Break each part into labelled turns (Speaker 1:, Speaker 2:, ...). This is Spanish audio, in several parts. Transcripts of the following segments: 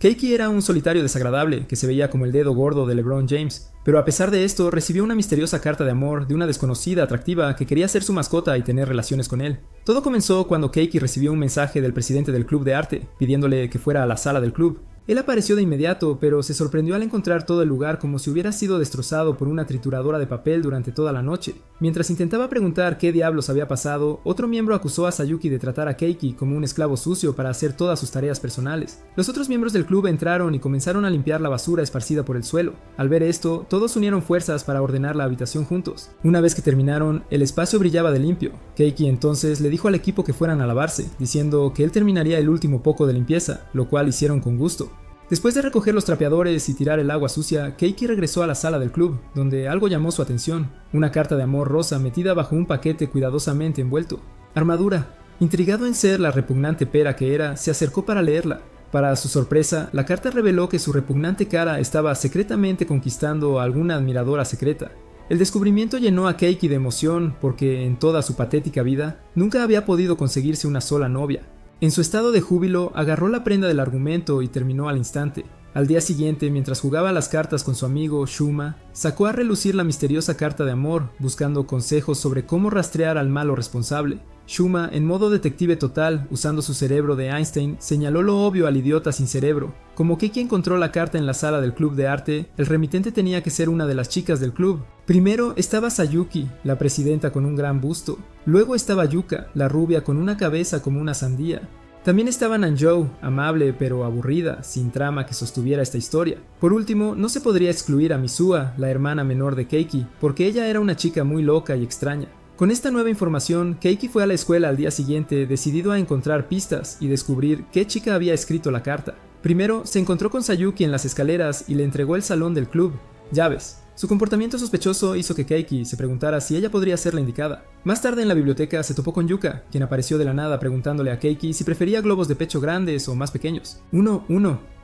Speaker 1: Keiki era un solitario desagradable que se veía como el dedo gordo de LeBron James, pero a pesar de esto recibió una misteriosa carta de amor de una desconocida atractiva que quería ser su mascota y tener relaciones con él. Todo comenzó cuando Keiki recibió un mensaje del presidente del club de arte, pidiéndole que fuera a la sala del club. Él apareció de inmediato, pero se sorprendió al encontrar todo el lugar como si hubiera sido destrozado por una trituradora de papel durante toda la noche. Mientras intentaba preguntar qué diablos había pasado, otro miembro acusó a Sayuki de tratar a Keiki como un esclavo sucio para hacer todas sus tareas personales. Los otros miembros del club entraron y comenzaron a limpiar la basura esparcida por el suelo. Al ver esto, todos unieron fuerzas para ordenar la habitación juntos. Una vez que terminaron, el espacio brillaba de limpio. Keiki entonces le dijo al equipo que fueran a lavarse, diciendo que él terminaría el último poco de limpieza, lo cual hicieron con gusto. Después de recoger los trapeadores y tirar el agua sucia, Keiki regresó a la sala del club, donde algo llamó su atención, una carta de amor rosa metida bajo un paquete cuidadosamente envuelto. Armadura. Intrigado en ser la repugnante pera que era, se acercó para leerla. Para su sorpresa, la carta reveló que su repugnante cara estaba secretamente conquistando a alguna admiradora secreta. El descubrimiento llenó a Keiki de emoción porque en toda su patética vida nunca había podido conseguirse una sola novia. En su estado de júbilo, agarró la prenda del argumento y terminó al instante. Al día siguiente, mientras jugaba las cartas con su amigo Shuma, sacó a relucir la misteriosa carta de amor, buscando consejos sobre cómo rastrear al malo responsable. Shuma, en modo detective total, usando su cerebro de Einstein, señaló lo obvio al idiota sin cerebro. Como Keiki encontró la carta en la sala del club de arte, el remitente tenía que ser una de las chicas del club. Primero estaba Sayuki, la presidenta con un gran busto. Luego estaba Yuka, la rubia con una cabeza como una sandía. También estaba Nanjou, amable pero aburrida, sin trama que sostuviera esta historia. Por último, no se podría excluir a Misua, la hermana menor de Keiki, porque ella era una chica muy loca y extraña. Con esta nueva información, Keiki fue a la escuela al día siguiente decidido a encontrar pistas y descubrir qué chica había escrito la carta. Primero, se encontró con Sayuki en las escaleras y le entregó el salón del club, llaves. Su comportamiento sospechoso hizo que Keiki se preguntara si ella podría ser la indicada. Más tarde en la biblioteca se topó con Yuka, quien apareció de la nada preguntándole a Keiki si prefería globos de pecho grandes o más pequeños. Uno.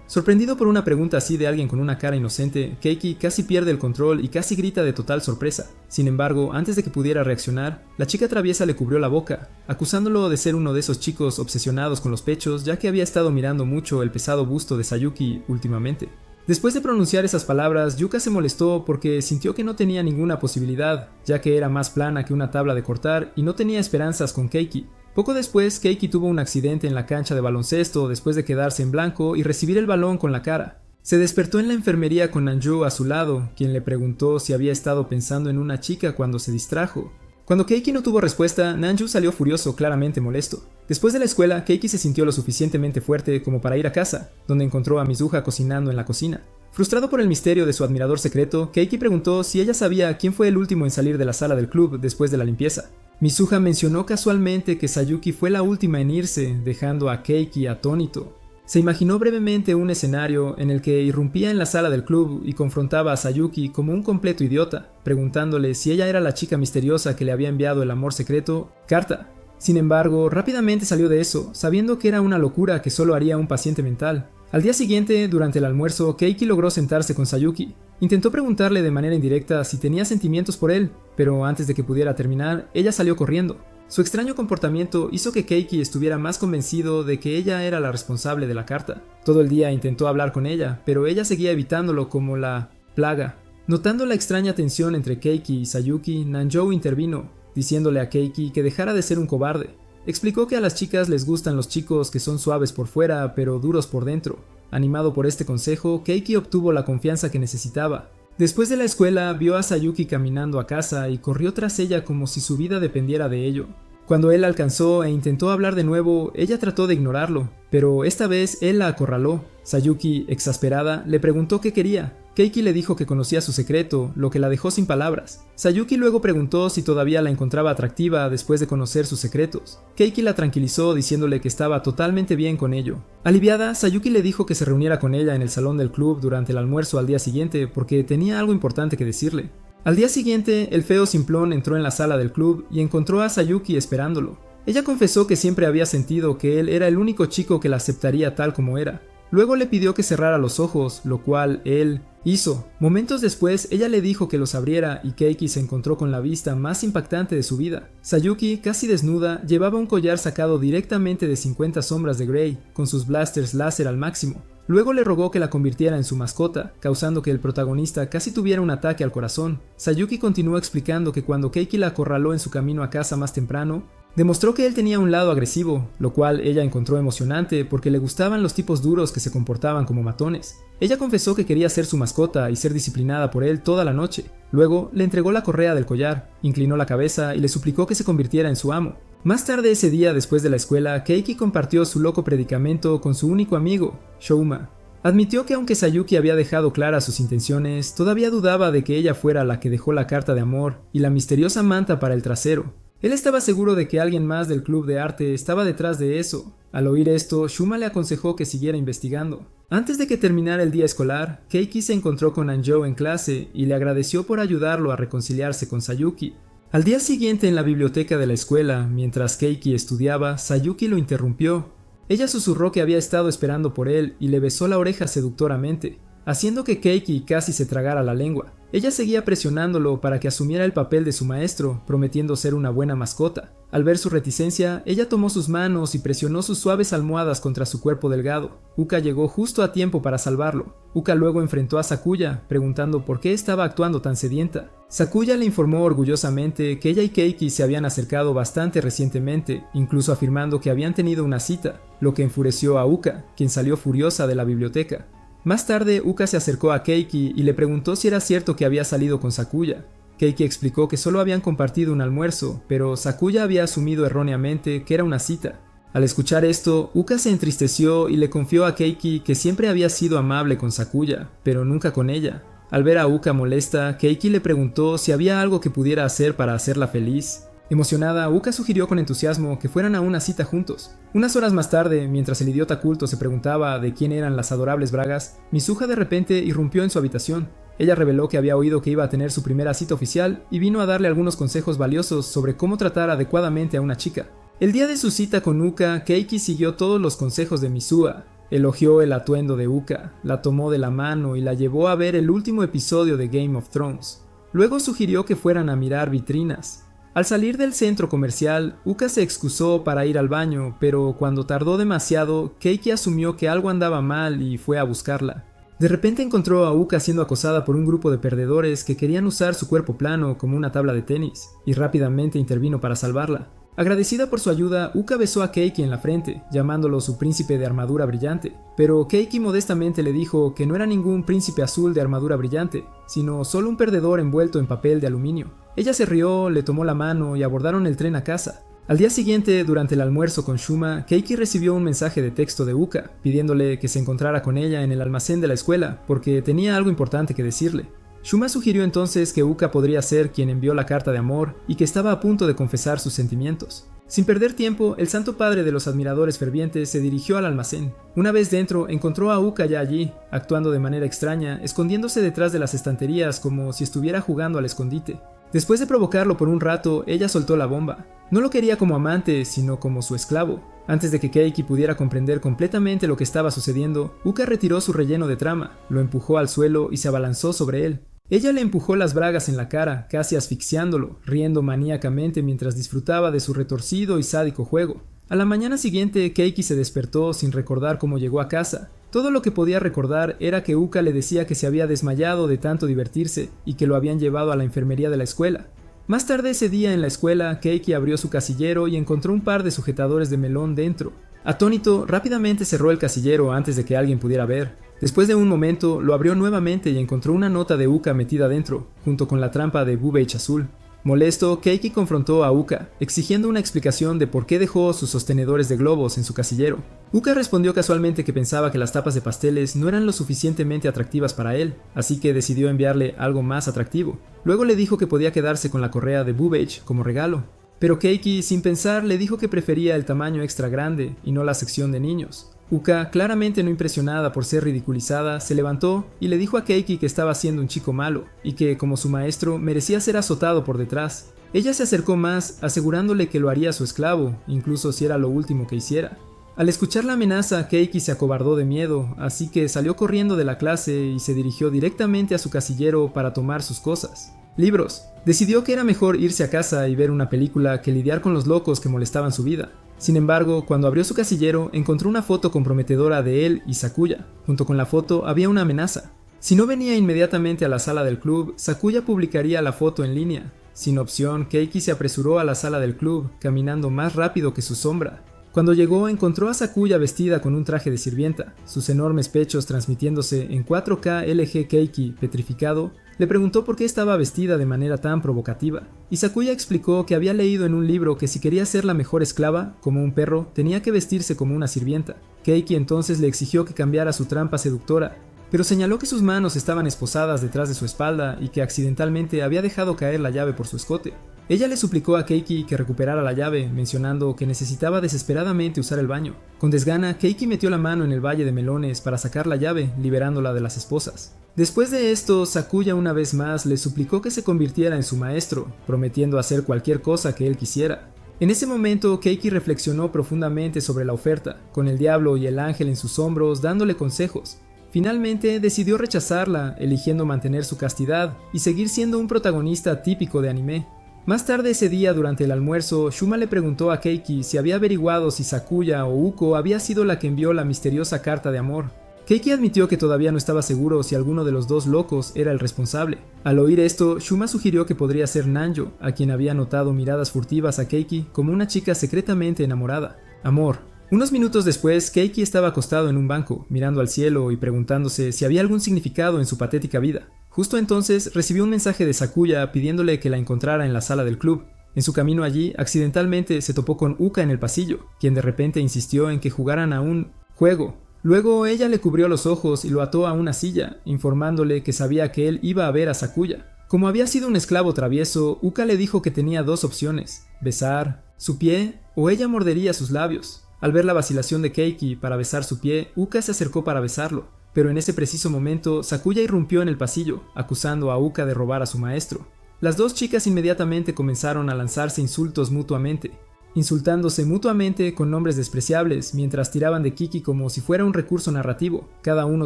Speaker 1: Sorprendido por una pregunta así de alguien con una cara inocente, Keiki casi pierde el control y casi grita de total sorpresa. Sin embargo, antes de que pudiera reaccionar, la chica traviesa le cubrió la boca, acusándolo de ser uno de esos chicos obsesionados con los pechos, ya que había estado mirando mucho el pesado busto de Sayuki últimamente. Después de pronunciar esas palabras, Yuka se molestó porque sintió que no tenía ninguna posibilidad, ya que era más plana que una tabla de cortar y no tenía esperanzas con Keiki. Poco después, Keiki tuvo un accidente en la cancha de baloncesto después de quedarse en blanco y recibir el balón con la cara. Se despertó en la enfermería con Nanjou a su lado, quien le preguntó si había estado pensando en una chica cuando se distrajo. Cuando Keiki no tuvo respuesta, Nanjou salió furioso, claramente molesto. Después de la escuela, Keiki se sintió lo suficientemente fuerte como para ir a casa, donde encontró a Mizuha cocinando en la cocina. Frustrado por el misterio de su admirador secreto, Keiki preguntó si ella sabía quién fue el último en salir de la sala del club después de la limpieza. Mizuha mencionó casualmente que Sayuki fue la última en irse, dejando a Keiki atónito. Se imaginó brevemente un escenario en el que irrumpía en la sala del club y confrontaba a Sayuki como un completo idiota, preguntándole si ella era la chica misteriosa que le había enviado el amor secreto, carta. Sin embargo, rápidamente salió de eso, sabiendo que era una locura que solo haría un paciente mental. Al día siguiente, durante el almuerzo, Keiki logró sentarse con Sayuki. Intentó preguntarle de manera indirecta si tenía sentimientos por él, pero antes de que pudiera terminar, ella salió corriendo. Su extraño comportamiento hizo que Keiki estuviera más convencido de que ella era la responsable de la carta. Todo el día intentó hablar con ella, pero ella seguía evitándolo como la plaga. Notando la extraña tensión entre Keiki y Sayuki, Nanjou intervino, diciéndole a Keiki que dejara de ser un cobarde. Explicó que a las chicas les gustan los chicos que son suaves por fuera, pero duros por dentro. Animado por este consejo, Keiki obtuvo la confianza que necesitaba. Después de la escuela, vio a Sayuki caminando a casa y corrió tras ella como si su vida dependiera de ello. Cuando él la alcanzó e intentó hablar de nuevo, ella trató de ignorarlo, pero esta vez él la acorraló. Sayuki, exasperada, le preguntó qué quería. Keiki le dijo que conocía su secreto, lo que la dejó sin palabras. Sayuki luego preguntó si todavía la encontraba atractiva después de conocer sus secretos. Keiki la tranquilizó diciéndole que estaba totalmente bien con ello. Aliviada, Sayuki le dijo que se reuniera con ella en el salón del club durante el almuerzo al día siguiente porque tenía algo importante que decirle. Al día siguiente, el feo simplón entró en la sala del club y encontró a Sayuki esperándolo. Ella confesó que siempre había sentido que él era el único chico que la aceptaría tal como era. Luego le pidió que cerrara los ojos, lo cual él hizo. Momentos después, ella le dijo que los abriera y Keiki se encontró con la vista más impactante de su vida. Sayuki, casi desnuda, llevaba un collar sacado directamente de 50 sombras de Grey, con sus blasters láser al máximo. Luego le rogó que la convirtiera en su mascota, causando que el protagonista casi tuviera un ataque al corazón. Sayuki continuó explicando que cuando Keiki la acorraló en su camino a casa más temprano, demostró que él tenía un lado agresivo, lo cual ella encontró emocionante porque le gustaban los tipos duros que se comportaban como matones. Ella confesó que quería ser su mascota y ser disciplinada por él toda la noche. Luego le entregó la correa del collar, inclinó la cabeza y le suplicó que se convirtiera en su amo. Más tarde ese día, después de la escuela, Keiki compartió su loco predicamento con su único amigo, Shouma. Admitió que aunque Sayuki había dejado claras sus intenciones, todavía dudaba de que ella fuera la que dejó la carta de amor y la misteriosa manta para el trasero. Él estaba seguro de que alguien más del club de arte estaba detrás de eso. Al oír esto, Shuma le aconsejó que siguiera investigando. Antes de que terminara el día escolar, Keiki se encontró con Anjo en clase y le agradeció por ayudarlo a reconciliarse con Sayuki. Al día siguiente en la biblioteca de la escuela, mientras Keiki estudiaba, Sayuki lo interrumpió. Ella susurró que había estado esperando por él y le besó la oreja seductoramente, haciendo que Keiki casi se tragara la lengua. Ella seguía presionándolo para que asumiera el papel de su maestro, prometiendo ser una buena mascota. Al ver su reticencia, ella tomó sus manos y presionó sus suaves almohadas contra su cuerpo delgado. Uka llegó justo a tiempo para salvarlo. Uka luego enfrentó a Sakuya, preguntando por qué estaba actuando tan sedienta. Sakuya le informó orgullosamente que ella y Keiki se habían acercado bastante recientemente, incluso afirmando que habían tenido una cita, lo que enfureció a Uka, quien salió furiosa de la biblioteca. Más tarde, Uka se acercó a Keiki y le preguntó si era cierto que había salido con Sakuya. Keiki explicó que solo habían compartido un almuerzo, pero Sakuya había asumido erróneamente que era una cita. Al escuchar esto, Uka se entristeció y le confió a Keiki que siempre había sido amable con Sakuya, pero nunca con ella. Al ver a Uka molesta, Keiki le preguntó si había algo que pudiera hacer para hacerla feliz. Emocionada, Uka sugirió con entusiasmo que fueran a una cita juntos. Unas horas más tarde, mientras el idiota culto se preguntaba de quién eran las adorables bragas, Mizuha de repente irrumpió en su habitación. Ella reveló que había oído que iba a tener su primera cita oficial y vino a darle algunos consejos valiosos sobre cómo tratar adecuadamente a una chica. El día de su cita con Uka, Keiki siguió todos los consejos de Mizuha. Elogió el atuendo de Uka, la tomó de la mano y la llevó a ver el último episodio de Game of Thrones. Luego sugirió que fueran a mirar vitrinas. Al salir del centro comercial, Uka se excusó para ir al baño, pero cuando tardó demasiado, Keiki asumió que algo andaba mal y fue a buscarla. De repente encontró a Uka siendo acosada por un grupo de perdedores que querían usar su cuerpo plano como una tabla de tenis, y rápidamente intervino para salvarla. Agradecida por su ayuda, Uka besó a Keiki en la frente, llamándolo su príncipe de armadura brillante, pero Keiki modestamente le dijo que no era ningún príncipe azul de armadura brillante, sino solo un perdedor envuelto en papel de aluminio. Ella se rió, le tomó la mano y abordaron el tren a casa. Al día siguiente, durante el almuerzo con Shuma, Keiki recibió un mensaje de texto de Uka, pidiéndole que se encontrara con ella en el almacén de la escuela, porque tenía algo importante que decirle. Shuma sugirió entonces que Uka podría ser quien envió la carta de amor y que estaba a punto de confesar sus sentimientos. Sin perder tiempo, el santo padre de los admiradores fervientes se dirigió al almacén. Una vez dentro, encontró a Uka ya allí, actuando de manera extraña, escondiéndose detrás de las estanterías como si estuviera jugando al escondite. Después de provocarlo por un rato, ella soltó la bomba. No lo quería como amante, sino como su esclavo. Antes de que Keiki pudiera comprender completamente lo que estaba sucediendo, Uka retiró su relleno de trama, lo empujó al suelo y se abalanzó sobre él. Ella le empujó las bragas en la cara, casi asfixiándolo, riendo maníacamente mientras disfrutaba de su retorcido y sádico juego. A la mañana siguiente, Keiki se despertó sin recordar cómo llegó a casa. Todo lo que podía recordar era que Uka le decía que se había desmayado de tanto divertirse y que lo habían llevado a la enfermería de la escuela. Más tarde ese día en la escuela, Keiki abrió su casillero y encontró un par de sujetadores de melón dentro. Atónito, rápidamente cerró el casillero antes de que alguien pudiera ver. Después de un momento, lo abrió nuevamente y encontró una nota de Uka metida dentro, junto con la trampa de Bubage azul. Molesto, Keiki confrontó a Uka, exigiendo una explicación de por qué dejó sus sostenedores de globos en su casillero. Uka respondió casualmente que pensaba que las tapas de pasteles no eran lo suficientemente atractivas para él, así que decidió enviarle algo más atractivo. Luego le dijo que podía quedarse con la correa de Bubage como regalo. Pero Keiki, sin pensar, le dijo que prefería el tamaño extra grande y no la sección de niños. Uka, claramente no impresionada por ser ridiculizada, se levantó y le dijo a Keiki que estaba siendo un chico malo y que, como su maestro, merecía ser azotado por detrás. Ella se acercó más, asegurándole que lo haría su esclavo, incluso si era lo último que hiciera. Al escuchar la amenaza, Keiki se acobardó de miedo, así que salió corriendo de la clase y se dirigió directamente a su casillero para tomar sus cosas. Libros. Decidió que era mejor irse a casa y ver una película que lidiar con los locos que molestaban su vida. Sin embargo, cuando abrió su casillero, encontró una foto comprometedora de él y Sakuya. Junto con la foto había una amenaza. Si no venía inmediatamente a la sala del club, Sakuya publicaría la foto en línea. Sin opción, Keiki se apresuró a la sala del club, caminando más rápido que su sombra. Cuando llegó, encontró a Sakuya vestida con un traje de sirvienta, sus enormes pechos transmitiéndose en 4K LG. Keiki, petrificado, le preguntó por qué estaba vestida de manera tan provocativa, y Sakuya explicó que había leído en un libro que si quería ser la mejor esclava, como un perro, tenía que vestirse como una sirvienta. Keiki entonces le exigió que cambiara su trampa seductora, pero señaló que sus manos estaban esposadas detrás de su espalda y que accidentalmente había dejado caer la llave por su escote. Ella le suplicó a Keiki que recuperara la llave, mencionando que necesitaba desesperadamente usar el baño. Con desgana, Keiki metió la mano en el valle de melones para sacar la llave, liberándola de las esposas. Después de esto, Sakuya una vez más le suplicó que se convirtiera en su maestro, prometiendo hacer cualquier cosa que él quisiera. En ese momento, Keiki reflexionó profundamente sobre la oferta, con el diablo y el ángel en sus hombros dándole consejos. Finalmente decidió rechazarla, eligiendo mantener su castidad y seguir siendo un protagonista típico de anime. Más tarde ese día, durante el almuerzo, Shuma le preguntó a Keiki si había averiguado si Sakuya o Uko había sido la que envió la misteriosa carta de amor. Keiki admitió que todavía no estaba seguro si alguno de los dos locos era el responsable. Al oír esto, Shuma sugirió que podría ser Nanjo, a quien había notado miradas furtivas a Keiki como una chica secretamente enamorada. Amor. Unos minutos después, Keiki estaba acostado en un banco, mirando al cielo y preguntándose si había algún significado en su patética vida. Justo entonces recibió un mensaje de Sakuya pidiéndole que la encontrara en la sala del club. En su camino allí, accidentalmente se topó con Uka en el pasillo, quien de repente insistió en que jugaran a un juego. Luego ella le cubrió los ojos y lo ató a una silla, informándole que sabía que él iba a ver a Sakuya. Como había sido un esclavo travieso, Uka le dijo que tenía dos opciones: besar su pie o ella mordería sus labios. Al ver la vacilación de Keiki para besar su pie, Uka se acercó para besarlo, pero en ese preciso momento Sakuya irrumpió en el pasillo, acusando a Uka de robar a su maestro. Las dos chicas inmediatamente comenzaron a lanzarse insultos mutuamente, insultándose mutuamente con nombres despreciables mientras tiraban de Kiki como si fuera un recurso narrativo, cada uno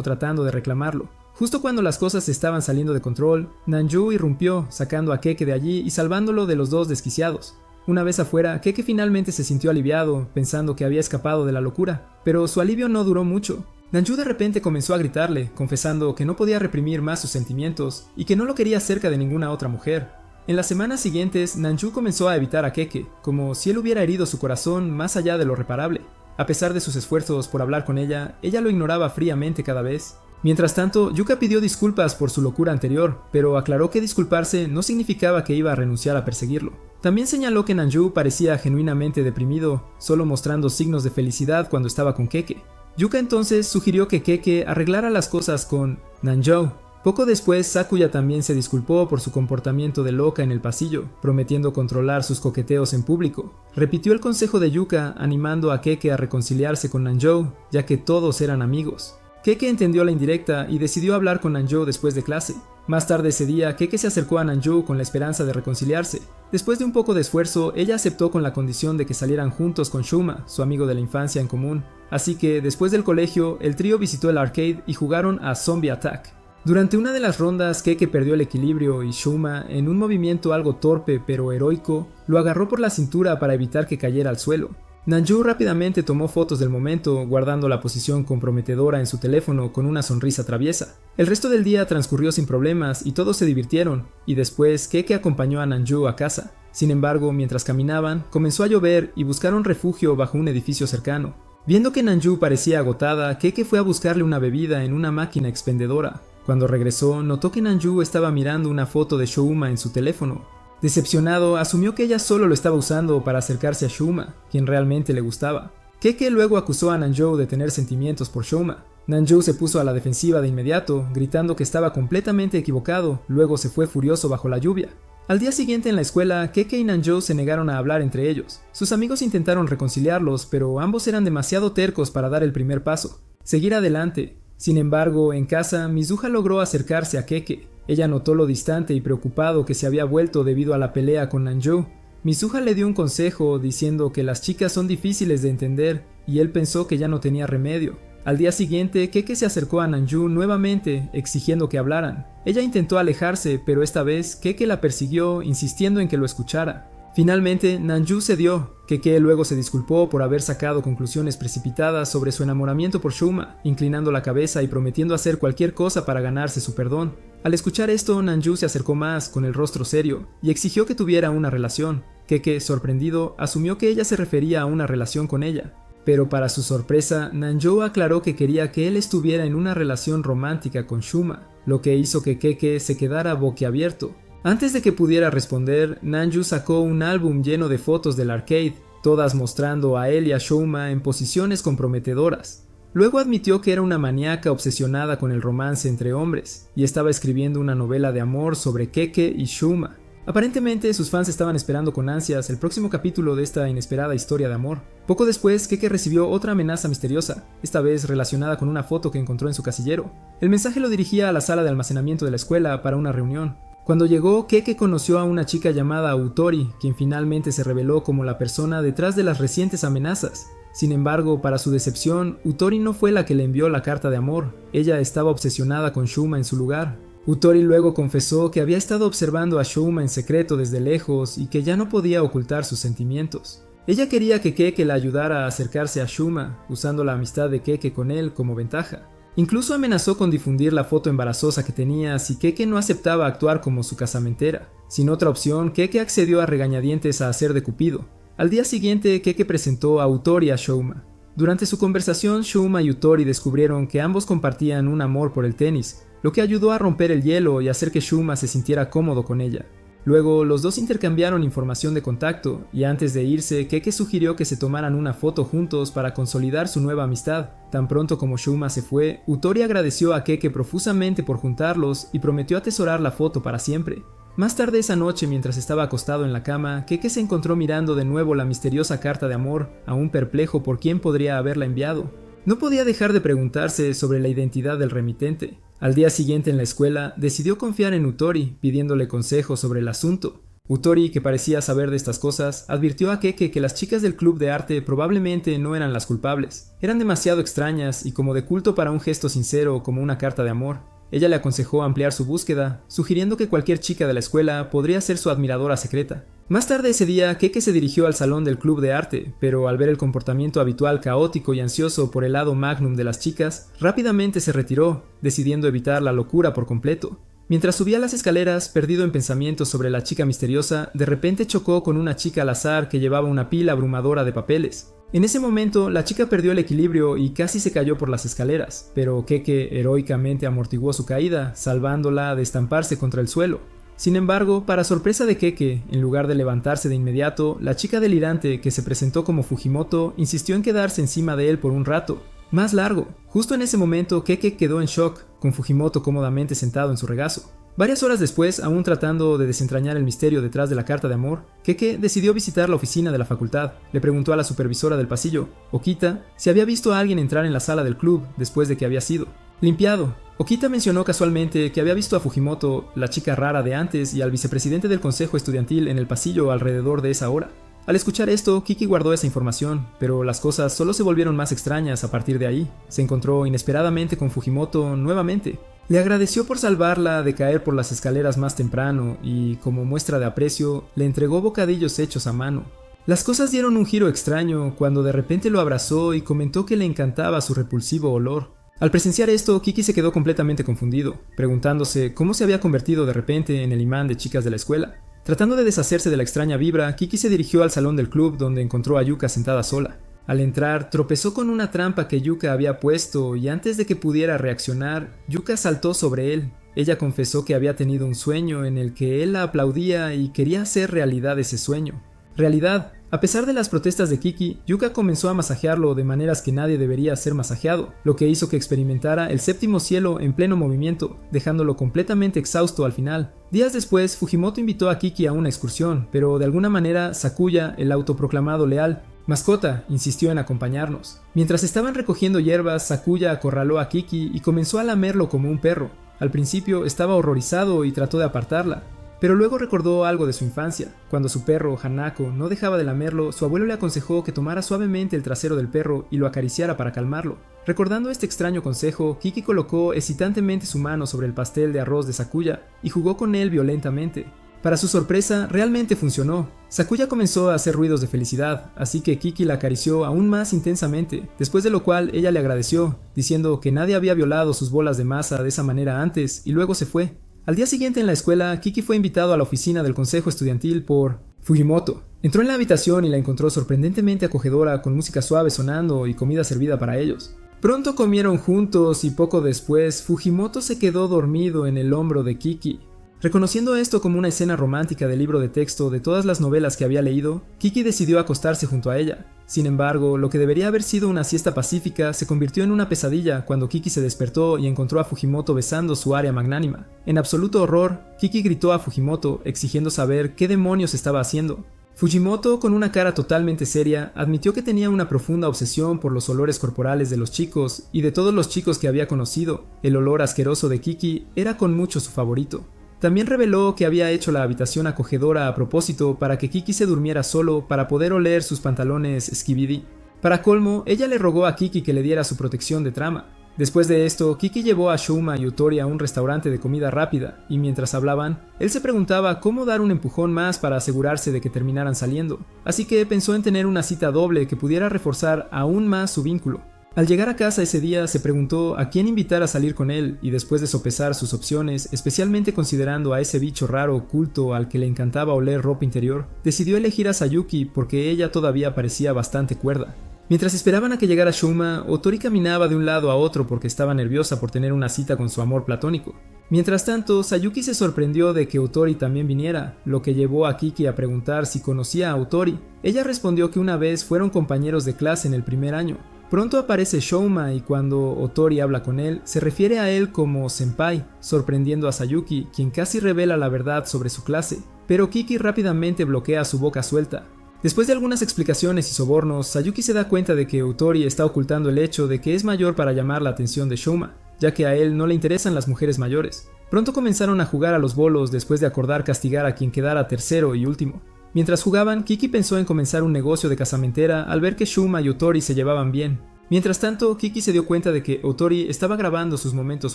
Speaker 1: tratando de reclamarlo. Justo cuando las cosas estaban saliendo de control, Nanjo irrumpió, sacando a Keke de allí y salvándolo de los dos desquiciados. Una vez afuera, Keke finalmente se sintió aliviado, pensando que había escapado de la locura, pero su alivio no duró mucho. Nanjo de repente comenzó a gritarle, confesando que no podía reprimir más sus sentimientos y que no lo quería cerca de ninguna otra mujer. En las semanas siguientes, Nanjo comenzó a evitar a Keke, como si él hubiera herido su corazón más allá de lo reparable. A pesar de sus esfuerzos por hablar con ella lo ignoraba fríamente cada vez. Mientras tanto, Yuka pidió disculpas por su locura anterior, pero aclaró que disculparse no significaba que iba a renunciar a perseguirlo. También señaló que Nanjo parecía genuinamente deprimido, solo mostrando signos de felicidad cuando estaba con Keke. Yuka entonces sugirió que Keke arreglara las cosas con Nanjo. Poco después, Sakuya también se disculpó por su comportamiento de loca en el pasillo, prometiendo controlar sus coqueteos en público. Repitió el consejo de Yuka, animando a Keke a reconciliarse con Nanjo, ya que todos eran amigos. Keke entendió la indirecta y decidió hablar con Nanjo después de clase. Más tarde ese día, Keke se acercó a Nanjo con la esperanza de reconciliarse. Después de un poco de esfuerzo, ella aceptó con la condición de que salieran juntos con Shuma, su amigo de la infancia en común. Así que, después del colegio, el trío visitó el arcade y jugaron a Zombie Attack. Durante una de las rondas, Keke perdió el equilibrio y Shuma, en un movimiento algo torpe pero heroico, lo agarró por la cintura para evitar que cayera al suelo. Nanjo rápidamente tomó fotos del momento, guardando la posición comprometedora en su teléfono con una sonrisa traviesa. El resto del día transcurrió sin problemas y todos se divirtieron, y después Keke acompañó a Nanjo a casa. Sin embargo, mientras caminaban, comenzó a llover y buscaron refugio bajo un edificio cercano. Viendo que Nanjo parecía agotada, Keke fue a buscarle una bebida en una máquina expendedora. Cuando regresó, notó que Nanjo estaba mirando una foto de Shuma en su teléfono. Decepcionado, asumió que ella solo lo estaba usando para acercarse a Shuma, quien realmente le gustaba. Keke luego acusó a Nanjo de tener sentimientos por Shuma. Nanjo se puso a la defensiva de inmediato, gritando que estaba completamente equivocado, luego se fue furioso bajo la lluvia. Al día siguiente en la escuela, Keke y Nanjo se negaron a hablar entre ellos. Sus amigos intentaron reconciliarlos, pero ambos eran demasiado tercos para dar el primer paso, seguir adelante. Sin embargo, en casa, Mizuha logró acercarse a Keke. Ella notó lo distante y preocupado que se había vuelto debido a la pelea con Nanjo. Mizuha le dio un consejo diciendo que las chicas son difíciles de entender y él pensó que ya no tenía remedio. Al día siguiente, Keke se acercó a Nanjo nuevamente, exigiendo que hablaran. Ella intentó alejarse, pero esta vez Keke la persiguió, insistiendo en que lo escuchara. Finalmente, Nanju cedió. Keke luego se disculpó por haber sacado conclusiones precipitadas sobre su enamoramiento por Shuma, inclinando la cabeza y prometiendo hacer cualquier cosa para ganarse su perdón. Al escuchar esto, Nanju se acercó más, con el rostro serio, y exigió que tuviera una relación. Keke, sorprendido, asumió que ella se refería a una relación con ella. Pero para su sorpresa, Nanju aclaró que quería que él estuviera en una relación romántica con Shuma, lo que hizo que Keke se quedara boquiabierto. Antes de que pudiera responder, Nanju sacó un álbum lleno de fotos del arcade, todas mostrando a él y a Shuma en posiciones comprometedoras. Luego admitió que era una maníaca obsesionada con el romance entre hombres, y estaba escribiendo una novela de amor sobre Keke y Shuma. Aparentemente, sus fans estaban esperando con ansias el próximo capítulo de esta inesperada historia de amor. Poco después, Keke recibió otra amenaza misteriosa, esta vez relacionada con una foto que encontró en su casillero. El mensaje lo dirigía a la sala de almacenamiento de la escuela para una reunión. Cuando llegó, Keke conoció a una chica llamada Utori, quien finalmente se reveló como la persona detrás de las recientes amenazas. Sin embargo, para su decepción, Utori no fue la que le envió la carta de amor. Ella estaba obsesionada con Shuma en su lugar. Utori luego confesó que había estado observando a Shuma en secreto desde lejos y que ya no podía ocultar sus sentimientos. Ella quería que Keke la ayudara a acercarse a Shuma, usando la amistad de Keke con él como ventaja. Incluso amenazó con difundir la foto embarazosa que tenía si Keke no aceptaba actuar como su casamentera. Sin otra opción, Keke accedió a regañadientes a hacer de Cupido. Al día siguiente, Keke presentó a Utori a Shuma. Durante su conversación, Shuma y Utori descubrieron que ambos compartían un amor por el tenis, lo que ayudó a romper el hielo y hacer que Shuma se sintiera cómodo con ella. Luego, los dos intercambiaron información de contacto, y antes de irse, Keke sugirió que se tomaran una foto juntos para consolidar su nueva amistad. Tan pronto como Shuma se fue, Utori agradeció a Keke profusamente por juntarlos y prometió atesorar la foto para siempre. Más tarde esa noche, mientras estaba acostado en la cama, Keke se encontró mirando de nuevo la misteriosa carta de amor, aún perplejo por quién podría haberla enviado. No podía dejar de preguntarse sobre la identidad del remitente. Al día siguiente en la escuela, decidió confiar en Utori, pidiéndole consejos sobre el asunto. Utori, que parecía saber de estas cosas, advirtió a Keke que las chicas del club de arte probablemente no eran las culpables. Eran demasiado extrañas y como de culto para un gesto sincero como una carta de amor. Ella le aconsejó ampliar su búsqueda, sugiriendo que cualquier chica de la escuela podría ser su admiradora secreta. Más tarde ese día, Keke se dirigió al salón del club de arte, pero al ver el comportamiento habitual caótico y ansioso por el lado magnum de las chicas, rápidamente se retiró, decidiendo evitar la locura por completo. Mientras subía las escaleras, perdido en pensamientos sobre la chica misteriosa, de repente chocó con una chica al azar que llevaba una pila abrumadora de papeles. En ese momento, la chica perdió el equilibrio y casi se cayó por las escaleras, pero Keke heroicamente amortiguó su caída, salvándola de estamparse contra el suelo. Sin embargo, para sorpresa de Keke, en lugar de levantarse de inmediato, la chica delirante, que se presentó como Fujimoto, insistió en quedarse encima de él por un rato, más largo. Justo en ese momento, Keke quedó en shock, con Fujimoto cómodamente sentado en su regazo. Varias horas después, aún tratando de desentrañar el misterio detrás de la carta de amor, Keke decidió visitar la oficina de la facultad. Le preguntó a la supervisora del pasillo, Okita, si había visto a alguien entrar en la sala del club después de que había sido limpiado. Okita mencionó casualmente que había visto a Fujimoto, la chica rara de antes, y al vicepresidente del consejo estudiantil en el pasillo alrededor de esa hora. Al escuchar esto, Kiki guardó esa información, pero las cosas solo se volvieron más extrañas a partir de ahí. Se encontró inesperadamente con Fujimoto nuevamente. Le agradeció por salvarla de caer por las escaleras más temprano y, como muestra de aprecio, le entregó bocadillos hechos a mano. Las cosas dieron un giro extraño cuando de repente lo abrazó y comentó que le encantaba su repulsivo olor. Al presenciar esto, Kiki se quedó completamente confundido, preguntándose cómo se había convertido de repente en el imán de chicas de la escuela. Tratando de deshacerse de la extraña vibra, Kiki se dirigió al salón del club donde encontró a Yuka sentada sola. Al entrar, tropezó con una trampa que Yuka había puesto y antes de que pudiera reaccionar, Yuka saltó sobre él. Ella confesó que había tenido un sueño en el que él la aplaudía y quería hacer realidad ese sueño. Realidad. A pesar de las protestas de Kiki, Yuka comenzó a masajearlo de maneras que nadie debería ser masajeado, lo que hizo que experimentara el séptimo cielo en pleno movimiento, dejándolo completamente exhausto al final. Días después, Fujimoto invitó a Kiki a una excursión, pero de alguna manera Sakuya, el autoproclamado leal mascota, insistió en acompañarnos. Mientras estaban recogiendo hierbas, Sakuya acorraló a Kiki y comenzó a lamerlo como un perro. Al principio estaba horrorizado y trató de apartarla, pero luego recordó algo de su infancia. Cuando su perro, Hanako, no dejaba de lamerlo, su abuelo le aconsejó que tomara suavemente el trasero del perro y lo acariciara para calmarlo. Recordando este extraño consejo, Kiki colocó excitantemente su mano sobre el pastel de arroz de Sakuya y jugó con él violentamente. Para su sorpresa, realmente funcionó. Sakuya comenzó a hacer ruidos de felicidad, así que Kiki la acarició aún más intensamente, después de lo cual ella le agradeció, diciendo que nadie había violado sus bolas de masa de esa manera antes, y luego se fue. Al día siguiente en la escuela, Kiki fue invitado a la oficina del consejo estudiantil por Fujimoto. Entró en la habitación y la encontró sorprendentemente acogedora, con música suave sonando y comida servida para ellos. Pronto comieron juntos y poco después, Fujimoto se quedó dormido en el hombro de Kiki. Reconociendo esto como una escena romántica del libro de texto de todas las novelas que había leído, Kiki decidió acostarse junto a ella. Sin embargo, lo que debería haber sido una siesta pacífica se convirtió en una pesadilla cuando Kiki se despertó y encontró a Fujimoto besando su área magnánima. En absoluto horror, Kiki gritó a Fujimoto exigiendo saber qué demonios estaba haciendo. Fujimoto, con una cara totalmente seria, admitió que tenía una profunda obsesión por los olores corporales de los chicos y de todos los chicos que había conocido. El olor asqueroso de Kiki era con mucho su favorito. También reveló que había hecho la habitación acogedora a propósito para que Kiki se durmiera solo para poder oler sus pantalones Skibidi. Para colmo, ella le rogó a Kiki que le diera su protección de trama. Después de esto, Kiki llevó a Shouma y Otori a un restaurante de comida rápida, y mientras hablaban, él se preguntaba cómo dar un empujón más para asegurarse de que terminaran saliendo, así que pensó en tener una cita doble que pudiera reforzar aún más su vínculo. Al llegar a casa ese día, se preguntó a quién invitar a salir con él, y después de sopesar sus opciones, especialmente considerando a ese bicho raro oculto al que le encantaba oler ropa interior, decidió elegir a Sayuki porque ella todavía parecía bastante cuerda. Mientras esperaban a que llegara Shouma, Otori caminaba de un lado a otro porque estaba nerviosa por tener una cita con su amor platónico. Mientras tanto, Sayuki se sorprendió de que Otori también viniera, lo que llevó a Kiki a preguntar si conocía a Otori. Ella respondió que una vez fueron compañeros de clase en el primer año. Pronto aparece Shouma y cuando Otori habla con él, se refiere a él como senpai, sorprendiendo a Sayuki, quien casi revela la verdad sobre su clase, pero Kiki rápidamente bloquea su boca suelta. Después de algunas explicaciones y sobornos, Sayuki se da cuenta de que Otori está ocultando el hecho de que es mayor para llamar la atención de Shouma, ya que a él no le interesan las mujeres mayores. Pronto comenzaron a jugar a los bolos después de acordar castigar a quien quedara tercero y último. Mientras jugaban, Kiki pensó en comenzar un negocio de casamentera al ver que Shouma y Otori se llevaban bien. Mientras tanto, Kiki se dio cuenta de que Otori estaba grabando sus momentos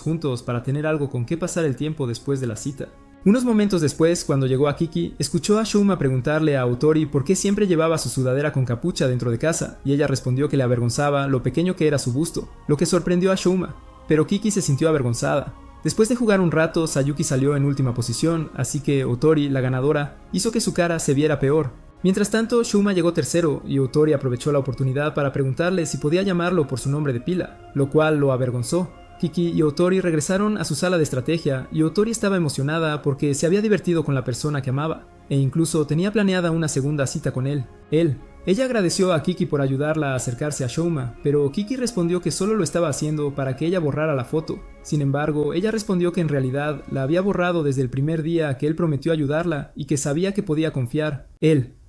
Speaker 1: juntos para tener algo con qué pasar el tiempo después de la cita. Unos momentos después, cuando llegó a Kiki, escuchó a Shouma preguntarle a Otori por qué siempre llevaba su sudadera con capucha dentro de casa, y ella respondió que le avergonzaba lo pequeño que era su busto, lo que sorprendió a Shouma, pero Kiki se sintió avergonzada. Después de jugar un rato, Sayuki salió en última posición, así que Otori, la ganadora, hizo que su cara se viera peor. Mientras tanto, Shouma llegó tercero y Otori aprovechó la oportunidad para preguntarle si podía llamarlo por su nombre de pila, lo cual lo avergonzó. Kiki y Otori regresaron a su sala de estrategia y Otori estaba emocionada porque se había divertido con la persona que amaba, e incluso tenía planeada una segunda cita con él. Ella agradeció a Kiki por ayudarla a acercarse a Shouma, pero Kiki respondió que solo lo estaba haciendo para que ella borrara la foto. Sin embargo, ella respondió que en realidad la había borrado desde el primer día que él prometió ayudarla y que sabía que podía confiar.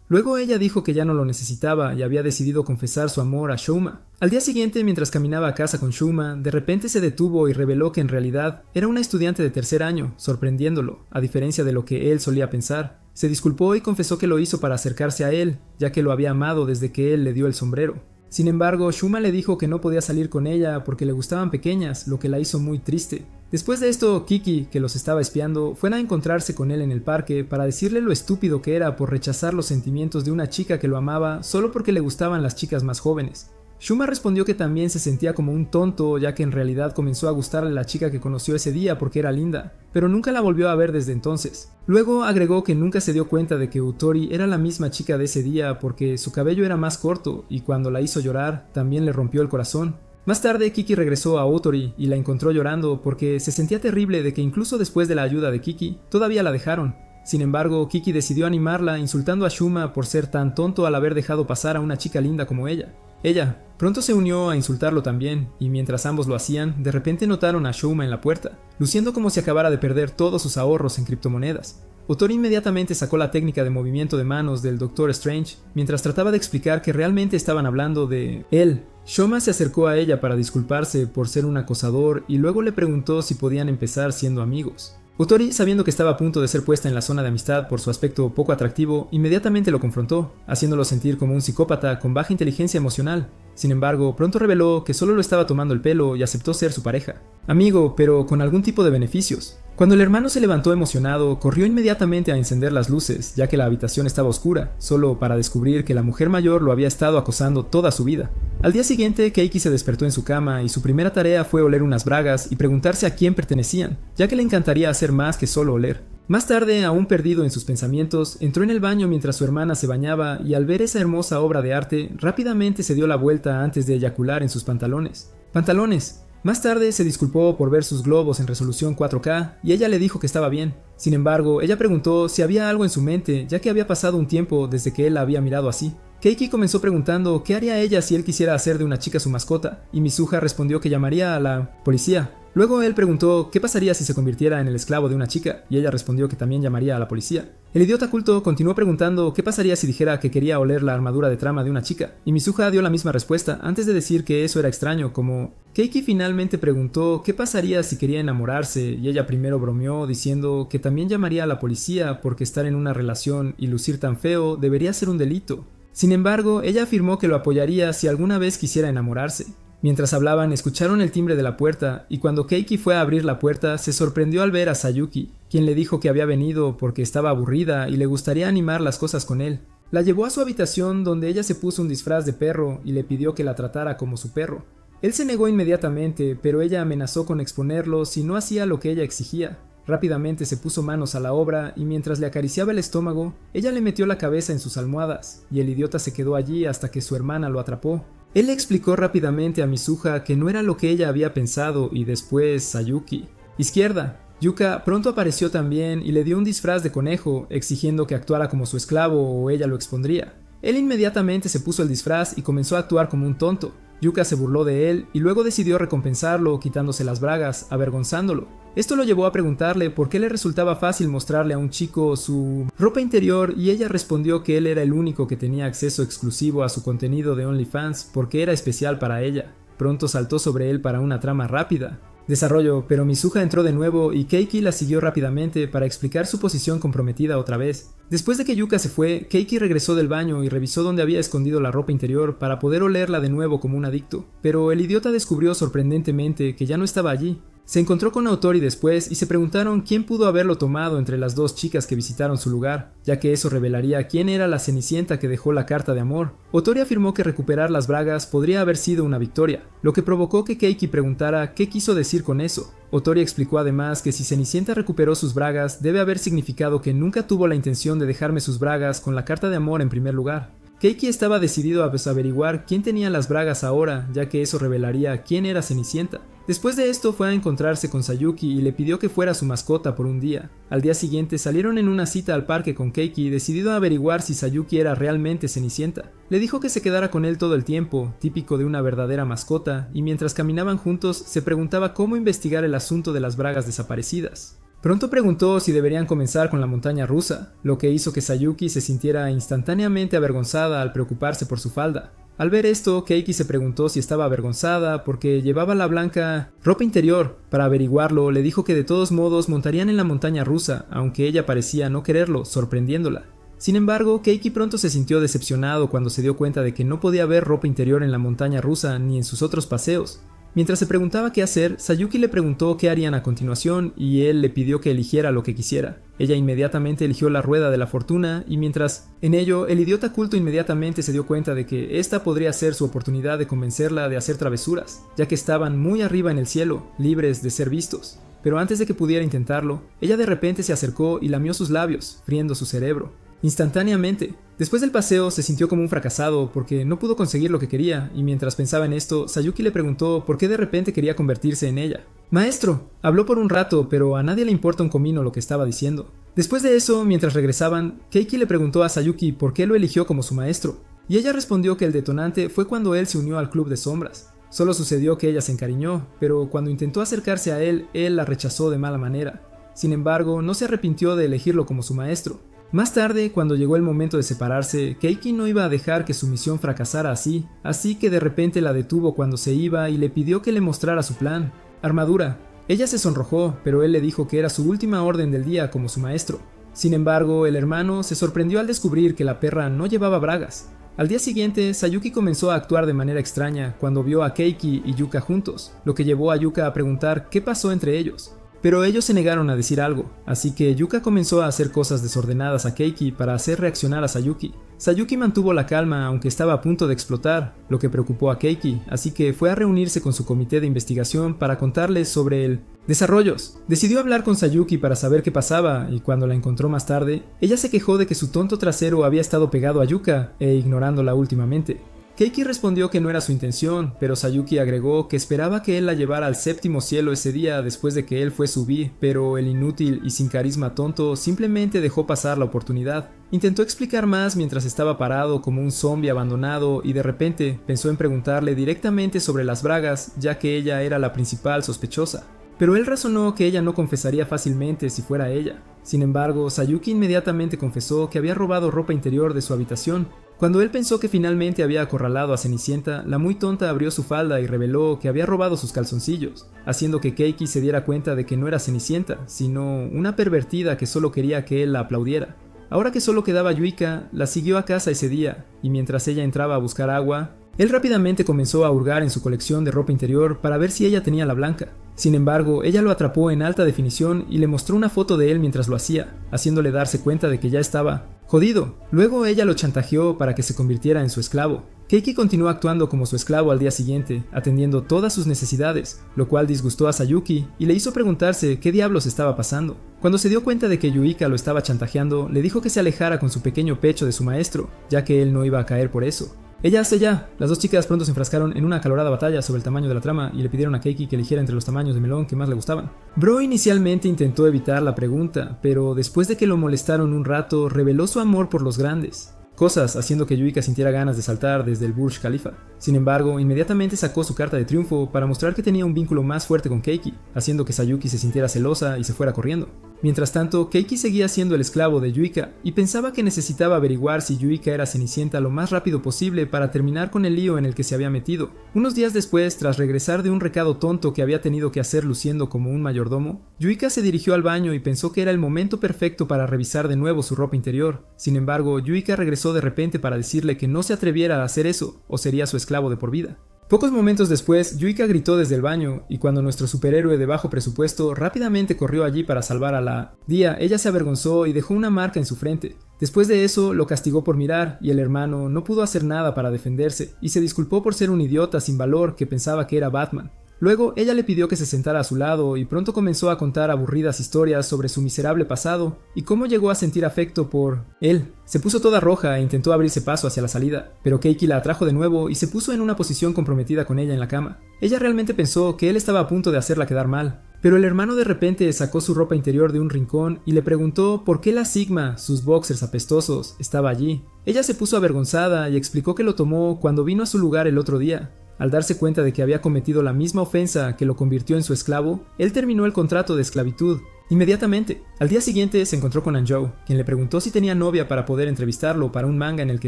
Speaker 1: Luego ella dijo que ya no lo necesitaba y había decidido confesar su amor a Shouma. Al día siguiente, mientras caminaba a casa con Shouma, de repente se detuvo y reveló que en realidad era una estudiante de tercer año, sorprendiéndolo, a diferencia de lo que él solía pensar. Se disculpó y confesó que lo hizo para acercarse a él, ya que lo había amado desde que él le dio el sombrero. Sin embargo, Shouma le dijo que no podía salir con ella porque le gustaban pequeñas, lo que la hizo muy triste. Después de esto, Kiki, que los estaba espiando, fue a encontrarse con él en el parque para decirle lo estúpido que era por rechazar los sentimientos de una chica que lo amaba solo porque le gustaban las chicas más jóvenes. Shouma respondió que también se sentía como un tonto, ya que en realidad comenzó a gustarle a la chica que conoció ese día porque era linda, pero nunca la volvió a ver desde entonces. Luego agregó que nunca se dio cuenta de que Otori era la misma chica de ese día porque su cabello era más corto y cuando la hizo llorar también le rompió el corazón. Más tarde, Kiki regresó a Otori y la encontró llorando porque se sentía terrible de que incluso después de la ayuda de Kiki, todavía la dejaron. Sin embargo, Kiki decidió animarla insultando a Shouma por ser tan tonto al haber dejado pasar a una chica linda como ella. Ella pronto se unió a insultarlo también, y mientras ambos lo hacían, de repente notaron a Shouma en la puerta, luciendo como si acabara de perder todos sus ahorros en criptomonedas. Otori inmediatamente sacó la técnica de movimiento de manos del Doctor Strange, mientras trataba de explicar que realmente estaban hablando de él. Shouma se acercó a ella para disculparse por ser un acosador y luego le preguntó si podían empezar siendo amigos. Otori, sabiendo que estaba a punto de ser puesta en la zona de amistad por su aspecto poco atractivo, inmediatamente lo confrontó, haciéndolo sentir como un psicópata con baja inteligencia emocional. Sin embargo, pronto reveló que solo lo estaba tomando el pelo y aceptó ser su pareja. Amigo, pero con algún tipo de beneficios. Cuando el hermano se levantó emocionado, corrió inmediatamente a encender las luces, ya que la habitación estaba oscura, solo para descubrir que la mujer mayor lo había estado acosando toda su vida. Al día siguiente, Keiki se despertó en su cama y su primera tarea fue oler unas bragas y preguntarse a quién pertenecían, ya que le encantaría hacer más que solo oler. Más tarde, aún perdido en sus pensamientos, entró en el baño mientras su hermana se bañaba y al ver esa hermosa obra de arte, rápidamente se dio la vuelta antes de eyacular en sus pantalones. ¡Pantalones! Más tarde se disculpó por ver sus globos en resolución 4K y ella le dijo que estaba bien. Sin embargo, ella preguntó si había algo en su mente, ya que había pasado un tiempo desde que él la había mirado así. Keiki comenzó preguntando qué haría ella si él quisiera hacer de una chica su mascota, y Mizuha respondió que llamaría a la policía. Luego él preguntó qué pasaría si se convirtiera en el esclavo de una chica, y ella respondió que también llamaría a la policía. El idiota culto continuó preguntando qué pasaría si dijera que quería oler la armadura de trama de una chica, y Mizuha dio la misma respuesta antes de decir que eso era extraño, como... Keiki finalmente preguntó qué pasaría si quería enamorarse, y ella primero bromeó diciendo que también llamaría a la policía porque estar en una relación y lucir tan feo debería ser un delito. Sin embargo, ella afirmó que lo apoyaría si alguna vez quisiera enamorarse. Mientras hablaban, escucharon el timbre de la puerta, y cuando Keiki fue a abrir la puerta, se sorprendió al ver a Sayuki, quien le dijo que había venido porque estaba aburrida y le gustaría animar las cosas con él. La llevó a su habitación donde ella se puso un disfraz de perro y le pidió que la tratara como su perro. Él se negó inmediatamente, pero ella amenazó con exponerlo si no hacía lo que ella exigía. Rápidamente se puso manos a la obra y mientras le acariciaba el estómago, ella le metió la cabeza en sus almohadas, y el idiota se quedó allí hasta que su hermana lo atrapó. Él le explicó rápidamente a Mizuha que no era lo que ella había pensado y después Sayuki. Izquierda. Yuka pronto apareció también y le dio un disfraz de conejo, exigiendo que actuara como su esclavo o ella lo expondría. Él inmediatamente se puso el disfraz y comenzó a actuar como un tonto. Yuka se burló de él y luego decidió recompensarlo quitándose las bragas, avergonzándolo. Esto lo llevó a preguntarle por qué le resultaba fácil mostrarle a un chico su ropa interior y ella respondió que él era el único que tenía acceso exclusivo a su contenido de OnlyFans porque era especial para ella. Pronto saltó sobre él para una trama rápida. Desarrollo, pero Mizuha entró de nuevo y Keiki la siguió rápidamente para explicar su posición comprometida otra vez. Después de que Yuka se fue, Keiki regresó del baño y revisó dónde había escondido la ropa interior para poder olerla de nuevo como un adicto, pero el idiota descubrió sorprendentemente que ya no estaba allí. Se encontró con Otori después y se preguntaron quién pudo haberlo tomado entre las dos chicas que visitaron su lugar, ya que eso revelaría quién era la Cenicienta que dejó la carta de amor. Otori afirmó que recuperar las bragas podría haber sido una victoria, lo que provocó que Keiki preguntara qué quiso decir con eso. Otori explicó además que si Cenicienta recuperó sus bragas debe haber significado que nunca tuvo la intención de dejarme sus bragas con la carta de amor en primer lugar. Keiki estaba decidido a averiguar quién tenía las bragas ahora, ya que eso revelaría quién era Cenicienta. Después de esto fue a encontrarse con Sayuki y le pidió que fuera su mascota por un día. Al día siguiente salieron en una cita al parque con Keiki, decidido a averiguar si Sayuki era realmente Cenicienta. Le dijo que se quedara con él todo el tiempo, típico de una verdadera mascota, y mientras caminaban juntos se preguntaba cómo investigar el asunto de las bragas desaparecidas. Pronto preguntó si deberían comenzar con la montaña rusa, lo que hizo que Sayuki se sintiera instantáneamente avergonzada al preocuparse por su falda. Al ver esto, Keiki se preguntó si estaba avergonzada porque llevaba la blanca ropa interior. Para averiguarlo, le dijo que de todos modos montarían en la montaña rusa, aunque ella parecía no quererlo, sorprendiéndola. Sin embargo, Keiki pronto se sintió decepcionado cuando se dio cuenta de que no podía haber ropa interior en la montaña rusa ni en sus otros paseos. Mientras se preguntaba qué hacer, Sayuki le preguntó qué harían a continuación y él le pidió que eligiera lo que quisiera. Ella inmediatamente eligió la rueda de la fortuna y mientras en ello, el idiota culto inmediatamente se dio cuenta de que esta podría ser su oportunidad de convencerla de hacer travesuras, ya que estaban muy arriba en el cielo, libres de ser vistos. Pero antes de que pudiera intentarlo, ella de repente se acercó y lamió sus labios, friendo su cerebro. Instantáneamente. Después del paseo se sintió como un fracasado porque no pudo conseguir lo que quería y mientras pensaba en esto, Sayuki le preguntó por qué de repente quería convertirse en ella. ¡Maestro! Habló por un rato, pero a nadie le importa un comino lo que estaba diciendo. Después de eso, mientras regresaban, Keiki le preguntó a Sayuki por qué lo eligió como su maestro, y ella respondió que el detonante fue cuando él se unió al club de sombras. Solo sucedió que ella se encariñó, pero cuando intentó acercarse a él la rechazó de mala manera. Sin embargo, no se arrepintió de elegirlo como su maestro. Más tarde, cuando llegó el momento de separarse, Keiki no iba a dejar que su misión fracasara así que de repente la detuvo cuando se iba y le pidió que le mostrara su plan. Armadura. Ella se sonrojó, pero él le dijo que era su última orden del día como su maestro. Sin embargo, el hermano se sorprendió al descubrir que la perra no llevaba bragas. Al día siguiente, Sayuki comenzó a actuar de manera extraña cuando vio a Keiki y Yuka juntos, lo que llevó a Yuka a preguntar qué pasó entre ellos. pero ellos se negaron a decir algo, así que Yuka comenzó a hacer cosas desordenadas a Keiki para hacer reaccionar a Sayuki. Sayuki mantuvo la calma aunque estaba a punto de explotar, lo que preocupó a Keiki, así que fue a reunirse con su comité de investigación para contarles sobre el desarrollos. Decidió hablar con Sayuki para saber qué pasaba y cuando la encontró más tarde, ella se quejó de que su tonto trasero había estado pegado a Yuka e ignorándola últimamente. Keiki respondió que no era su intención, pero Sayuki agregó que esperaba que él la llevara al séptimo cielo ese día después de que él fue su bi, pero el inútil y sin carisma tonto simplemente dejó pasar la oportunidad. Intentó explicar más mientras estaba parado como un zombie abandonado y de repente pensó en preguntarle directamente sobre las bragas, ya que ella era la principal sospechosa. Pero él razonó que ella no confesaría fácilmente si fuera ella. Sin embargo, Sayuki inmediatamente confesó que había robado ropa interior de su habitación. Cuando él pensó que finalmente había acorralado a Cenicienta, la muy tonta abrió su falda y reveló que había robado sus calzoncillos, haciendo que Keiki se diera cuenta de que no era Cenicienta, sino una pervertida que solo quería que él la aplaudiera. Ahora que solo quedaba Yuika, la siguió a casa ese día, y mientras ella entraba a buscar agua, él rápidamente comenzó a hurgar en su colección de ropa interior para ver si ella tenía la blanca. Sin embargo, ella lo atrapó en alta definición y le mostró una foto de él mientras lo hacía, haciéndole darse cuenta de que ya estaba jodido. Luego ella lo chantajeó para que se convirtiera en su esclavo. Keiki continuó actuando como su esclavo al día siguiente, atendiendo todas sus necesidades, lo cual disgustó a Sayuki y le hizo preguntarse qué diablos estaba pasando. Cuando se dio cuenta de que Yuika lo estaba chantajeando, le dijo que se alejara con su pequeño pecho de su maestro, ya que él no iba a caer por eso. Ella hace ya. Las dos chicas pronto se enfrascaron en una acalorada batalla sobre el tamaño de la trama y le pidieron a Keiki que eligiera entre los tamaños de melón que más le gustaban. Bro inicialmente intentó evitar la pregunta, pero después de que lo molestaron un rato, reveló su amor por los grandes. Cosas haciendo que Yuika sintiera ganas de saltar desde el Burj Khalifa. Sin embargo, inmediatamente sacó su carta de triunfo para mostrar que tenía un vínculo más fuerte con Keiki, haciendo que Sayuki se sintiera celosa y se fuera corriendo. Mientras tanto, Keiki seguía siendo el esclavo de Yuika y pensaba que necesitaba averiguar si Yuika era Cenicienta lo más rápido posible para terminar con el lío en el que se había metido. Unos días después, tras regresar de un recado tonto que había tenido que hacer luciendo como un mayordomo, Yuika se dirigió al baño y pensó que era el momento perfecto para revisar de nuevo su ropa interior. Sin embargo, Yuika regresó de repente para decirle que no se atreviera a hacer eso, o sería su esclavo de por vida. Pocos momentos después, Yuika gritó desde el baño, y cuando nuestro superhéroe de bajo presupuesto rápidamente corrió allí para salvar a la Dia, ella se avergonzó y dejó una marca en su frente. Después de eso, lo castigó por mirar, y el hermano no pudo hacer nada para defenderse, y se disculpó por ser un idiota sin valor que pensaba que era Batman. Luego, ella le pidió que se sentara a su lado y pronto comenzó a contar aburridas historias sobre su miserable pasado y cómo llegó a sentir afecto por él. Se puso toda roja e intentó abrirse paso hacia la salida, pero Keiki la atrajo de nuevo y se puso en una posición comprometida con ella en la cama. Ella realmente pensó que él estaba a punto de hacerla quedar mal, pero el hermano de repente sacó su ropa interior de un rincón y le preguntó por qué la Sigma, sus boxers apestosos, estaba allí. Ella se puso avergonzada y explicó que lo tomó cuando vino a su lugar el otro día. Al darse cuenta de que había cometido la misma ofensa que lo convirtió en su esclavo, él terminó el contrato de esclavitud. Inmediatamente. Al día siguiente se encontró con Nanjou, quien le preguntó si tenía novia para poder entrevistarlo para un manga en el que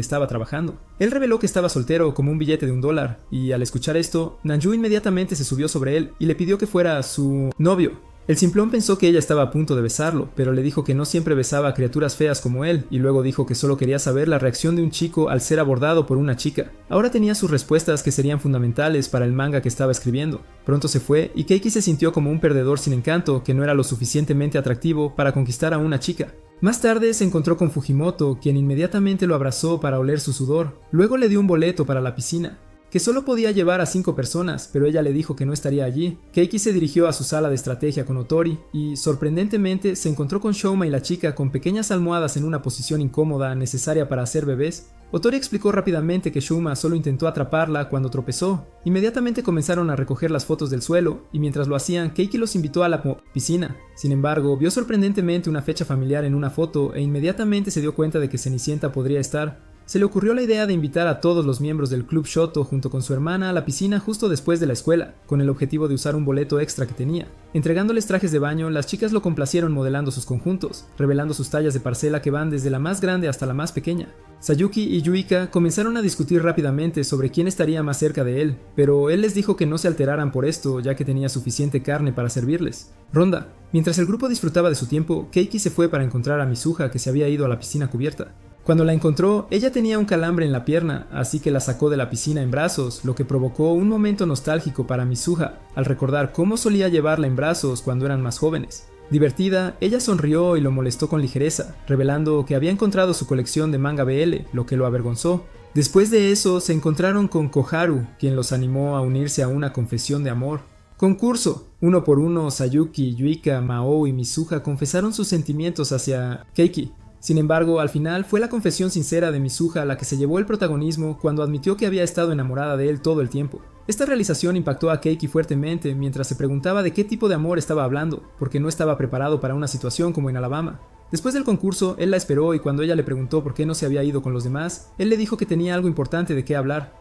Speaker 1: estaba trabajando. Él reveló que estaba soltero como un billete de $1, y al escuchar esto, Nanjou inmediatamente se subió sobre él y le pidió que fuera su novio. El simplón pensó que ella estaba a punto de besarlo, pero le dijo que no siempre besaba a criaturas feas como él, y luego dijo que solo quería saber la reacción de un chico al ser abordado por una chica. Ahora tenía sus respuestas que serían fundamentales para el manga que estaba escribiendo. Pronto se fue, y Keiki se sintió como un perdedor sin encanto que no era lo suficientemente atractivo para conquistar a una chica. Más tarde se encontró con Fujimoto, quien inmediatamente lo abrazó para oler su sudor. Luego le dio un boleto para la piscina, que solo podía llevar a 5 personas, pero ella le dijo que no estaría allí. Keiki se dirigió a su sala de estrategia con Otori y, sorprendentemente, se encontró con Shouma y la chica con pequeñas almohadas en una posición incómoda necesaria para hacer bebés. Otori explicó rápidamente que Shouma solo intentó atraparla cuando tropezó. Inmediatamente comenzaron a recoger las fotos del suelo, y mientras lo hacían, Keiki los invitó a la piscina. Sin embargo, vio sorprendentemente una fecha familiar en una foto e inmediatamente se dio cuenta de que Cenicienta podría estar. Se le ocurrió la idea de invitar a todos los miembros del Club Shoto junto con su hermana a la piscina justo después de la escuela, con el objetivo de usar un boleto extra que tenía. Entregándoles trajes de baño, las chicas lo complacieron modelando sus conjuntos, revelando sus tallas de parcela que van desde la más grande hasta la más pequeña. Sayuki y Yuika comenzaron a discutir rápidamente sobre quién estaría más cerca de él, pero él les dijo que no se alteraran por esto, ya que tenía suficiente carne para servirles. Ronda. Mientras el grupo disfrutaba de su tiempo, Keiki se fue para encontrar a Mizuha, que se había ido a la piscina cubierta. Cuando la encontró, ella tenía un calambre en la pierna, así que la sacó de la piscina en brazos, lo que provocó un momento nostálgico para Mizuha, al recordar cómo solía llevarla en brazos cuando eran más jóvenes. Divertida, ella sonrió y lo molestó con ligereza, revelando que había encontrado su colección de manga BL, lo que lo avergonzó. Después de eso, se encontraron con Koharu, quien los animó a unirse a una confesión de amor. Concurso. Uno por uno, Sayuki, Yuika, Mao y Mizuha confesaron sus sentimientos hacia Keiki. Sin embargo, al final fue la confesión sincera de Mizuha la que se llevó el protagonismo cuando admitió que había estado enamorada de él todo el tiempo. Esta realización impactó a Keiki fuertemente mientras se preguntaba de qué tipo de amor estaba hablando, porque no estaba preparado para una situación como en Alabama. Después del concurso, él la esperó y cuando ella le preguntó por qué no se había ido con los demás, él le dijo que tenía algo importante de qué hablar.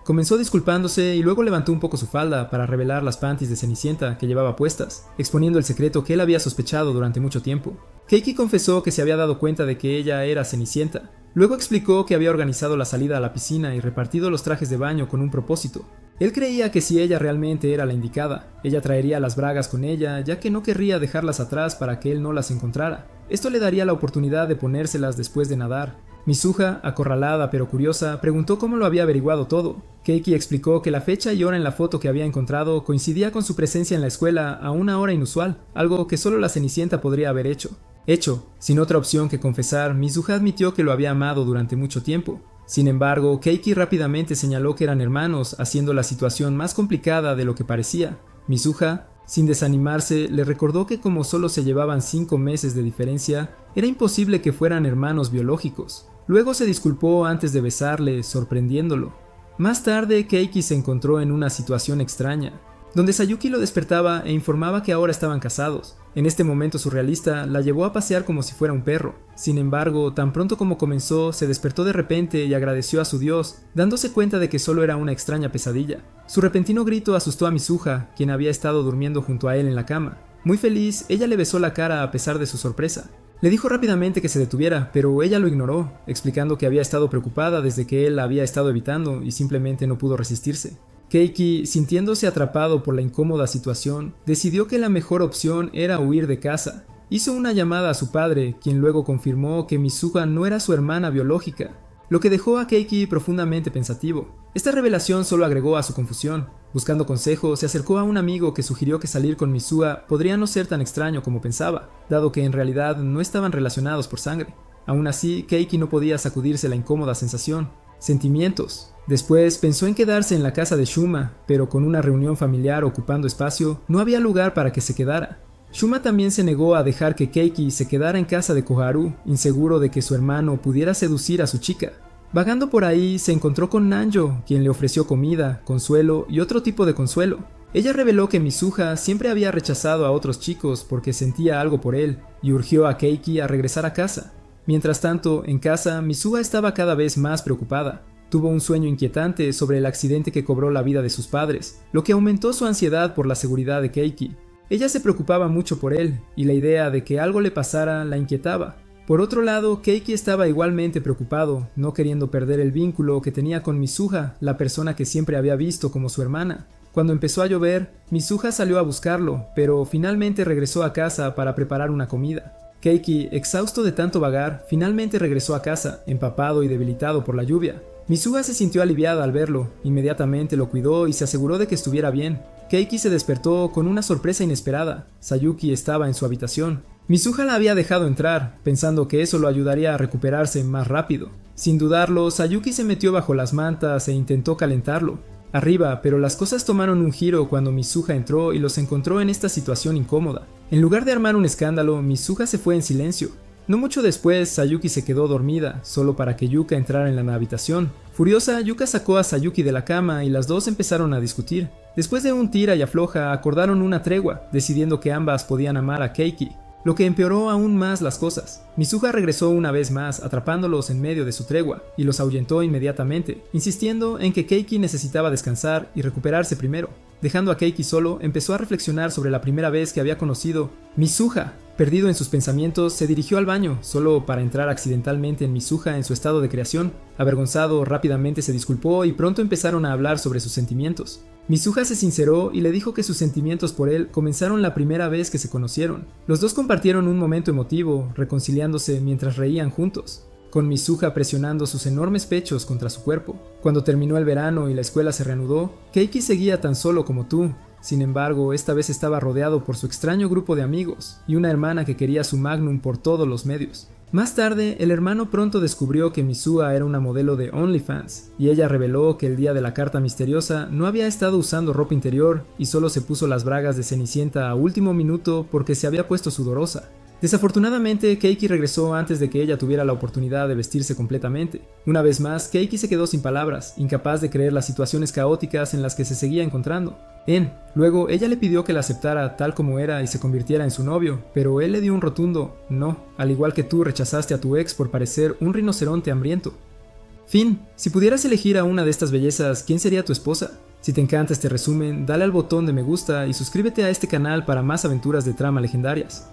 Speaker 1: Comenzó disculpándose y luego levantó un poco su falda para revelar las panties de Cenicienta que llevaba puestas, exponiendo el secreto que él había sospechado durante mucho tiempo. Keiki confesó que se había dado cuenta de que ella era Cenicienta. Luego explicó que había organizado la salida a la piscina y repartido los trajes de baño con un propósito. Él creía que si ella realmente era la indicada, ella traería las bragas con ella, ya que no querría dejarlas atrás para que él no las encontrara. Esto le daría la oportunidad de ponérselas después de nadar. Mizuha, acorralada pero curiosa, preguntó cómo lo había averiguado todo. Keiki explicó que la fecha y hora en la foto que había encontrado coincidía con su presencia en la escuela a una hora inusual, algo que solo la Cenicienta podría haber hecho. Sin otra opción que confesar, Mizuha admitió que lo había amado durante mucho tiempo. Sin embargo, Keiki rápidamente señaló que eran hermanos, haciendo la situación más complicada de lo que parecía. Mizuha, sin desanimarse, le recordó que como solo se llevaban 5 meses de diferencia, era imposible que fueran hermanos biológicos. Luego se disculpó antes de besarle, sorprendiéndolo. Más tarde, Keiki se encontró en una situación extraña, donde Sayuki lo despertaba e informaba que ahora estaban casados. En este momento surrealista, la llevó a pasear como si fuera un perro. Sin embargo, tan pronto como comenzó, se despertó de repente y agradeció a su dios, dándose cuenta de que solo era una extraña pesadilla. Su repentino grito asustó a Mizuha, quien había estado durmiendo junto a él en la cama. Muy feliz, ella le besó la cara a pesar de su sorpresa. Le dijo rápidamente que se detuviera, pero ella lo ignoró, explicando que había estado preocupada desde que él la había estado evitando y simplemente no pudo resistirse. Keiki, sintiéndose atrapado por la incómoda situación, decidió que la mejor opción era huir de casa. Hizo una llamada a su padre, quien luego confirmó que Mizuha no era su hermana biológica, lo que dejó a Keiki profundamente pensativo. Esta revelación solo agregó a su confusión. Buscando consejo, se acercó a un amigo que sugirió que salir con Mizuha podría no ser tan extraño como pensaba, dado que en realidad no estaban relacionados por sangre. Aún así, Keiki no podía sacudirse la incómoda sensación. Sentimientos. Después pensó en quedarse en la casa de Shuma, pero con una reunión familiar ocupando espacio, no había lugar para que se quedara. Shuma también se negó a dejar que Keiki se quedara en casa de Koharu, inseguro de que su hermano pudiera seducir a su chica. Vagando por ahí, se encontró con Nanjo, quien le ofreció comida, consuelo y otro tipo de consuelo. Ella reveló que Mizuha siempre había rechazado a otros chicos porque sentía algo por él, y urgió a Keiki a regresar a casa. Mientras tanto, en casa, Mizuha estaba cada vez más preocupada. Tuvo un sueño inquietante sobre el accidente que cobró la vida de sus padres, lo que aumentó su ansiedad por la seguridad de Keiki. Ella se preocupaba mucho por él, y la idea de que algo le pasara la inquietaba. Por otro lado, Keiki estaba igualmente preocupado, no queriendo perder el vínculo que tenía con Mizuha, la persona que siempre había visto como su hermana. Cuando empezó a llover, Mizuha salió a buscarlo, pero finalmente regresó a casa para preparar una comida. Keiki, exhausto de tanto vagar, finalmente regresó a casa, empapado y debilitado por la lluvia. Mizuha se sintió aliviada al verlo, inmediatamente lo cuidó y se aseguró de que estuviera bien. Keiki se despertó con una sorpresa inesperada. Sayuki estaba en su habitación. Mizuha la había dejado entrar, pensando que eso lo ayudaría a recuperarse más rápido. Sin dudarlo, Sayuki se metió bajo las mantas e intentó calentarlo. Arriba, pero las cosas tomaron un giro cuando Mizuha entró y los encontró en esta situación incómoda. En lugar de armar un escándalo, Mizuha se fue en silencio. No mucho después, Sayuki se quedó dormida, solo para que Yuka entrara en la habitación. Furiosa, Yuka sacó a Sayuki de la cama y las dos empezaron a discutir. Después de un tira y afloja, acordaron una tregua, decidiendo que ambas podían amar a Keiki, lo que empeoró aún más las cosas. Mizuha regresó una vez más, atrapándolos en medio de su tregua, y los ahuyentó inmediatamente, insistiendo en que Keiki necesitaba descansar y recuperarse primero. Dejando a Keiki solo, empezó a reflexionar sobre la primera vez que había conocido Mizuha. Perdido en sus pensamientos, se dirigió al baño, solo para entrar accidentalmente en Mizuha en su estado de creación. Avergonzado, rápidamente se disculpó y pronto empezaron a hablar sobre sus sentimientos. Mizuha se sinceró y le dijo que sus sentimientos por él comenzaron la primera vez que se conocieron. Los dos compartieron un momento emotivo, reconciliándose mientras reían juntos. con Mizuha presionando sus enormes pechos contra su cuerpo. Cuando terminó el verano y la escuela se reanudó, Keiki seguía tan solo como tú. Sin embargo, esta vez estaba rodeado por su extraño grupo de amigos y una hermana que quería su magnum por todos los medios. Más tarde, el hermano pronto descubrió que Mizuha era una modelo de OnlyFans, y ella reveló que el día de la carta misteriosa no había estado usando ropa interior y solo se puso las bragas de Cenicienta a último minuto porque se había puesto sudorosa. Desafortunadamente, Keiki regresó antes de que ella tuviera la oportunidad de vestirse completamente. Una vez más, Keiki se quedó sin palabras, incapaz de creer las situaciones caóticas en las que se seguía encontrando. Luego, ella le pidió que la aceptara tal como era y se convirtiera en su novio, pero él le dio un rotundo no, al igual que tú rechazaste a tu ex por parecer un rinoceronte hambriento. Fin. Si pudieras elegir a una de estas bellezas, ¿quién sería tu esposa? Si te encanta este resumen, dale al botón de me gusta y suscríbete a este canal para más aventuras de trama legendarias.